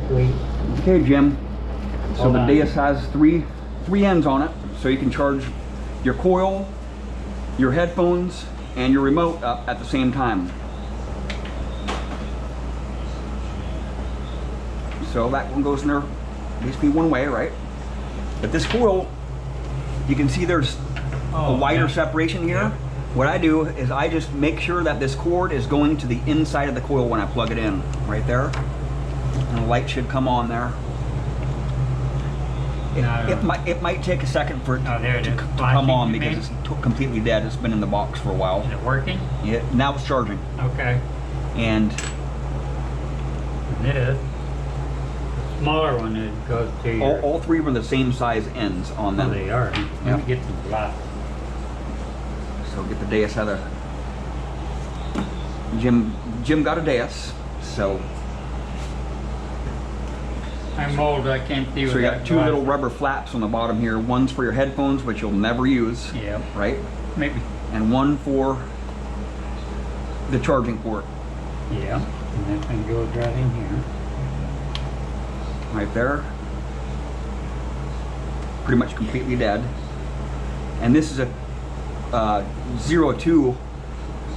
Sweet. Okay, Jim. So Hold the on. Deus has three ends on it, so you can charge your coil, your headphones, and your remote up at the same time. So that one goes in there basically one way, right? But this coil, you can see there's a wider separation here. Yeah. What I do is I just make sure that this cord is going to the inside of the coil when I plug it in, right there. And the light should come on there. It might take a second for it to come on because it's completely dead. It's been in the box for a while. Is it working? Yeah, now it's charging. Okay. And This smaller one that goes to your... all three were the same size ends on them. Oh, they are. Let me get some glass. So get the Deus out of... Jim got a Deus, so... I'm old, I can't see So you got two little rubber flaps on the bottom here. One's for your headphones, which you'll never use. Yeah. Right? Maybe. And one for the charging port. Yeah. And this one goes right in here. Right there. Pretty much completely dead. And this is a 02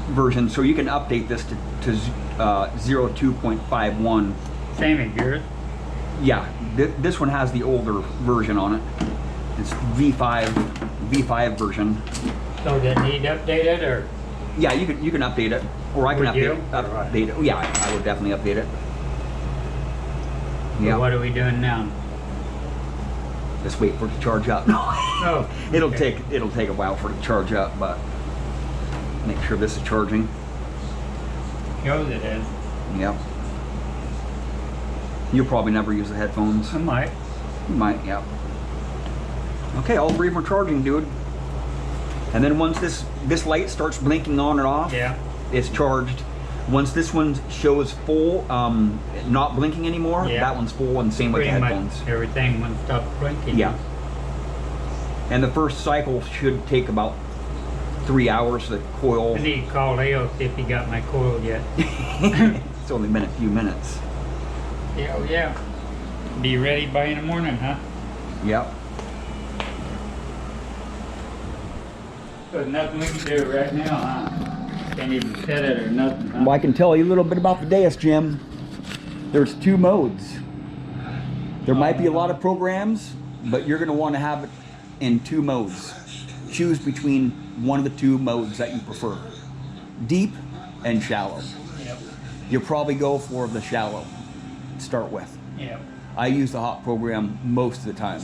version, so you can update this to 02.51. Same as yours. Yeah, this one has the older version on it. It's V5 version. So does it need updated or? Yeah, you can update it, or I can Would you? update it. Yeah, I would definitely update it. So Yeah. what are we doing now? Just wait for it to charge up. Oh, it'll take a while for it to charge up, but make sure this is charging. shows it is. Yep. You'll probably never use the headphones. I might. You might, yeah. Okay, all three of them are charging, dude. And then once this light starts blinking on and off, Yeah. it's charged. Once this one shows full, not blinking anymore, Yeah. that one's full, and same with the Pretty headphones. much everything when stuff blinking. Yeah. And the first cycle should take about 3 hours. The coil. I need to call Leo, see if he got my coil yet. It's only been a few minutes. Yeah, oh yeah. Be ready by in the morning, huh? Yep. So nothing we can do right now, huh? Can't even set it or nothing, huh? Well, I can tell you a little bit about the Deus, Jim. There's two modes. There might be a lot of programs, but you're going to want to have it in two modes. Choose between one of the two modes that you prefer. Deep and shallow. Yep, You'll probably go for the shallow to start with. yep. I use the hot program most of the time.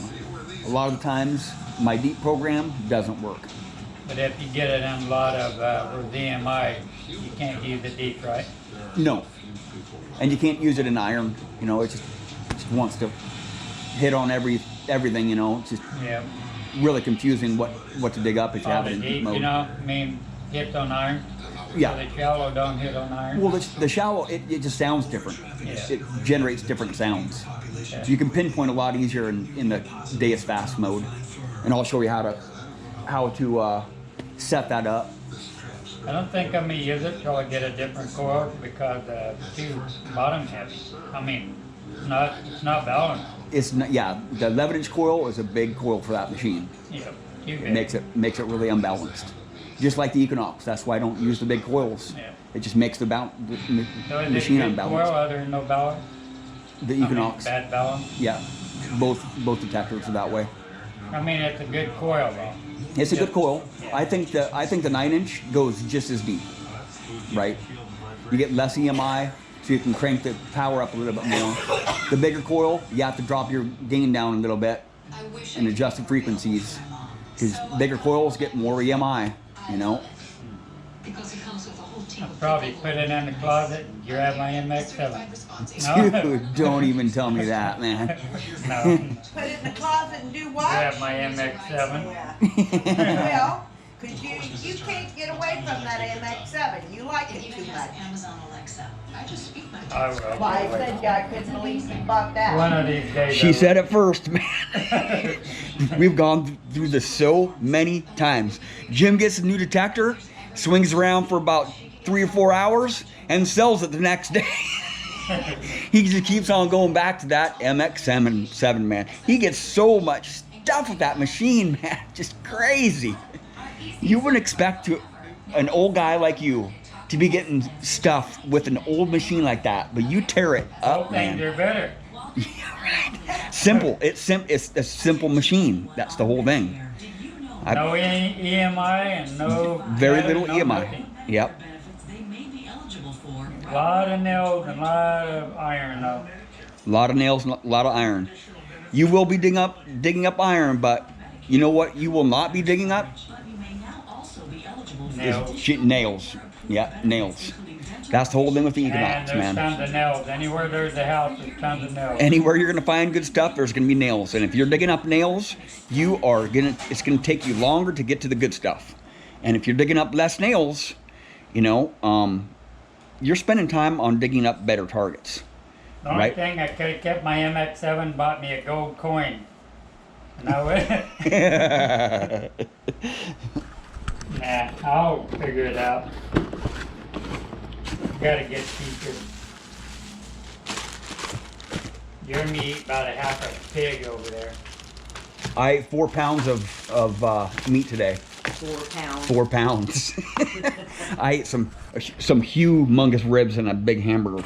A lot of the times, my deep program doesn't work. But if you get it in a lot of with DMI, you can't use the deep, right? No. And you can't use it in iron. You know, it just wants to hit on everything, you know. It's just Yep. really confusing what to dig up if you have Oh, it the in deep deep, mode. you know, I mean, hits on iron. Yeah. So the shallow don't hit on iron. Well, the shallow, it just sounds different. Yeah. It generates different sounds. Yeah. So you can pinpoint a lot easier in the Deus Fast mode. And I'll show you how to set that up. I don't think I'm gonna use it till I get a different coil because the two bottom heads. I mean, it's not balanced. It's not, yeah, the 11-inch coil is a big coil for that machine. Yeah, too It big. makes it really unbalanced. Just like the Equinox, that's why I don't use the big coils. Yeah. It just makes the So is machine it good coil unbalanced. other than no balance? The I mean, Equinox, bad balance. yeah, both detectors are that way. I mean, it's a good coil though. It's a good coil. Yeah. I think the 9-inch goes just as deep, right? You get less EMI, so you can crank the power up a little bit more. The bigger coil, you have to drop your gain down a little bit and adjust the frequencies, because bigger coils get more EMI, you know. I'll probably put it in the closet and grab my MX-7. Dude, don't even tell me that, man. No, Put it in the closet and do what? grab my MX-7. Yeah. Well, because you can't get away from that MX-7. You like it too much. Amazon Alexa. I just speak my I will. Well, I said I couldn't believe you bought that. One of these days. She said it first, man. We've gone through this so many times. Jim gets a new detector, swings around for about 3 or 4 hours, and sells it the next day. He just keeps on going back to that MX7, man. He gets so much stuff with that machine, man. Just crazy. You wouldn't expect an old guy like you to be getting stuff with an old machine like that, but you tear it All up, things man. are better. Simple. It's a simple machine. That's the whole thing. No EMI and no. Very data, little no EMI. nothing. Yep. A lot of nails and a lot of iron though. A lot of nails, and a lot of iron. You will be digging up iron, but you know what you will not be digging up? Nails. Nails. Yeah, nails. That's the whole thing with the And Equinox, there's man. tons of nails. Anywhere there's a house, there's tons of nails. Anywhere you're gonna find good stuff, there's gonna be nails. And if you're digging up nails, it's gonna take you longer to get to the good stuff. And if you're digging up less nails, you're spending time on digging up better targets. The only right? thing I could have kept my MX7, bought me a gold coin. And I would. Nah, I'll figure it out. Gotta get cheaper. You and me eat about a half a pig over there. I ate 4 pounds of meat today. 4 pounds. 4 pounds. I ate some humongous ribs and a big hamburger.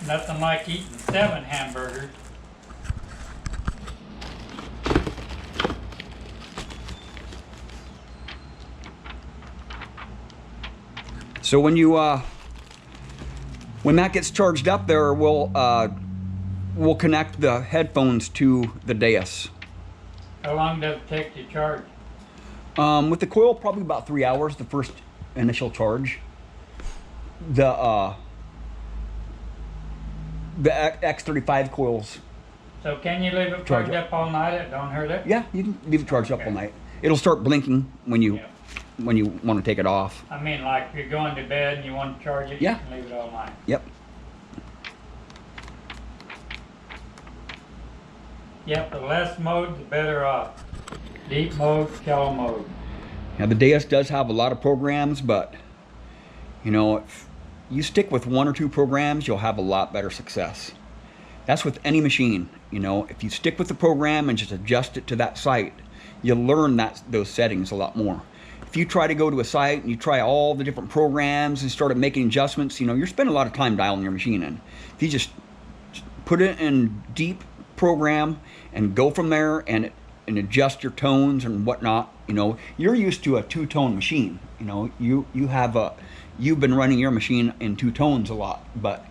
Nothing like eating 7 hamburgers. So when that gets charged up there, we'll connect the headphones to the dais. How long does it take to charge? With the coil, probably about 3 hours, the first initial charge. The X35 coils. So can you leave it Charge plugged up all night? It don't hurt it? Yeah, you can leave it charged up Okay. all night. It'll start blinking when you Yeah. want to take it off. I mean, like if you're going to bed and you want to charge it, Yeah. you can leave it all night. Yep. Yep, the less mode, the better off. Deep mode, shallow mode. Now the dais does have a lot of programs, but if you stick with 1 or 2 programs, you'll have a lot better success. That's with any machine. If you stick with the program and just adjust it to that site, you'll learn those settings a lot more. If you try to go to a site and you try all the different programs and start making adjustments, you're spending a lot of time dialing your machine in. If you just put it in deep program and go from there and adjust your tones and whatnot, you're used to a 2-tone machine. You've been running your machine in 2 tones a lot, but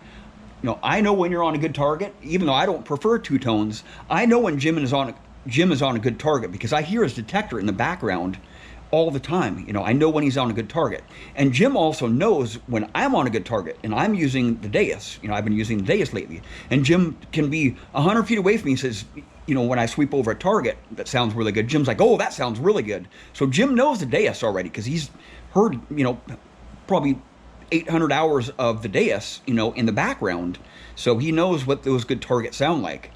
I know when you're on a good target. Even though I don't prefer 2 tones, I know when Jim is on a good target because I hear his detector in the background all the time. I know when he's on a good target. And Jim also knows when I'm on a good target and I'm using the dais. I've been using the dais lately. And Jim can be 100 feet away from me and says, when I sweep over a target that sounds really good, Jim's like, oh, that sounds really good. So Jim knows the dais already because he's heard, probably 800 hours of the dais, in the background. So he knows what those good targets sound like.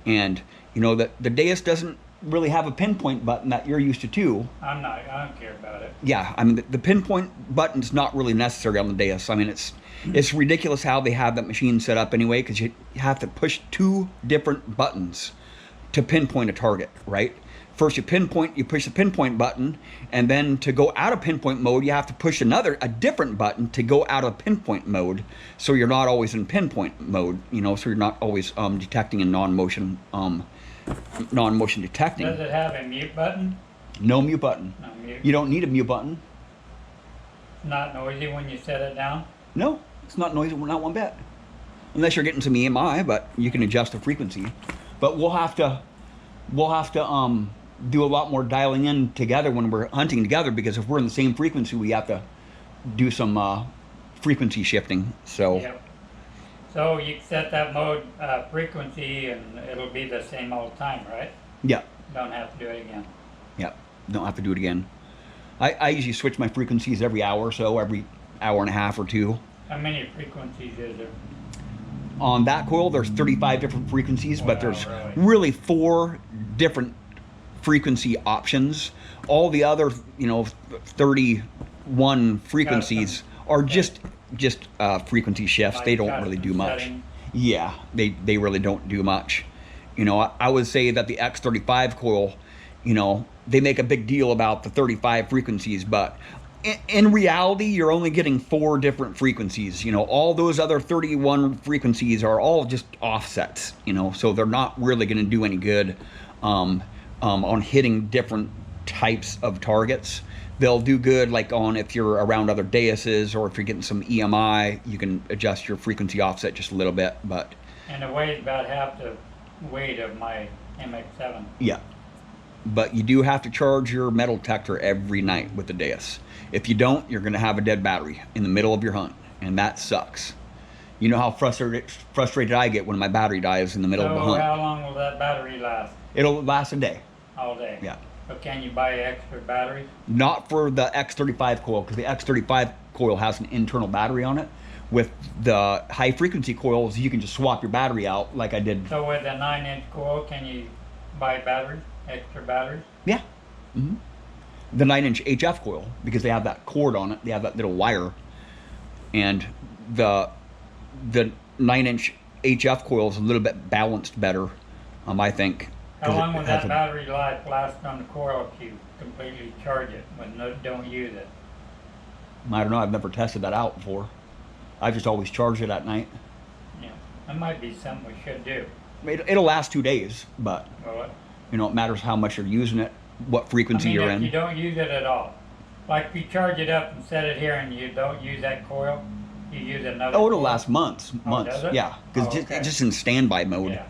And, that the dais doesn't really have a pinpoint button that you're used to too. I don't care about it. Yeah, I mean, the pinpoint button's not really necessary on the dais. I mean, it's ridiculous how they have that machine set up anyway, because you have to push 2 different buttons to pinpoint a target, right? First you push the pinpoint button, and then to go out of pinpoint mode, you have to push a different button to go out of pinpoint mode, so you're not always in pinpoint mode, so you're not always detecting in non-motion detecting. Does it have a mute button? No mute button. No mute. You don't need a mute button. It's not noisy when you set it down? No, it's not noisy, not one bit. Unless you're getting some EMI, but you can adjust the frequency. But we'll have to do a lot more dialing in together when we're hunting together, because if we're in the same frequency, we have to do some frequency shifting. So Yep. So you can set that mode frequency and it'll be the same all the time, right? yeah, Don't have to do it again. don't have to do it again. I usually switch my frequencies every hour or so, every hour and a half or 2. How many frequencies is there? On that coil, there's 35 different frequencies, but Wow, there's really? really 4 different frequency options. All the other, 31 frequencies are just frequency shifts. They don't really do much. Setting. Yeah, they really don't do much. You know, I would say that the X35 coil, you know, they make a big deal about the 35 frequencies, but in reality, you're only getting 4 different frequencies. You know, all those other 31 frequencies are all just offsets, you know, so they're not really going to do any good on hitting different types of targets. They'll do good like on if you're around other deuses, or if you're getting some EMI, you can adjust your frequency offset just a little bit, but... And it weighs about half the weight of my MX7. Yeah. But you do have to charge your metal detector every night with the deus. If you don't, you're going to have a dead battery in the middle of your hunt, and that sucks. You know how frustrated I get when my battery dies in the middle of the So hunt. how long will that battery last? It'll last a day. All day? Yeah. But can you buy extra batteries? Not for the X35 coil, because the X35 coil has an internal battery on it. With the high frequency coils, you can just swap your battery out like I did. So with a 9-inch coil, can you buy batteries, extra batteries? Yeah. Mm-hmm. The 9-inch HF coil, because they have that cord on it, they have that little wire, and the 9-inch HF coil is a little bit balanced better, I think. How long will that a, battery life last on the coil if you completely charge it when don't use it? I don't know. I've never tested that out before. I just always charge it at night. Yeah, that might be something we should do. It'll last 2 days, but Well, you know, it matters how much you're using it, what frequency you're if in. you don't use it at all, like if you charge it up and set it here and you don't use that coil, you use another. Oh, it'll coil? last months. Does it? Yeah, because Oh, okay. it's just in standby mode. Yeah.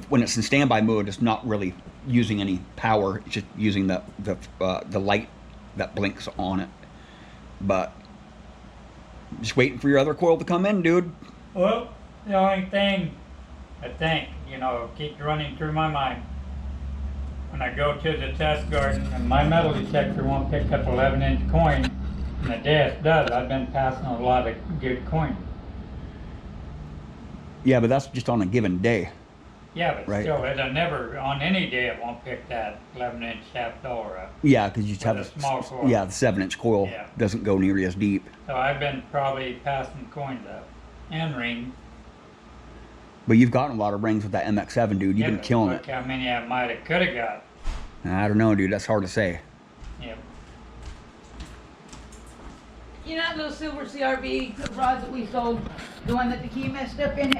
When it's in standby mode, it's not really using any power. It's just using the light that blinks on it. But just waiting for your other coil to come in, dude. Well, the only thing I think, you know, keeps running through my mind when I go to the test garden and my metal detector won't pick up 11-inch coin, and the DS does. I've been passing a lot of good coin. Yeah, but that's just on a given day. Yeah, but Right. still, it'll never, on any day, it won't pick that 11-inch half dollar up. Yeah, because you just With have a small coil. Yeah, the 7-inch coil Yeah. doesn't go nearly as deep. So I've been probably passing coins up and rings. But you've gotten a lot of rings with that MX7, dude. You've Yeah, been but killing look it. how many I might have could have got. I don't know, dude. That's hard to say. Yep. You know that little silver CRV rods that we sold, the one that the key messed up in it?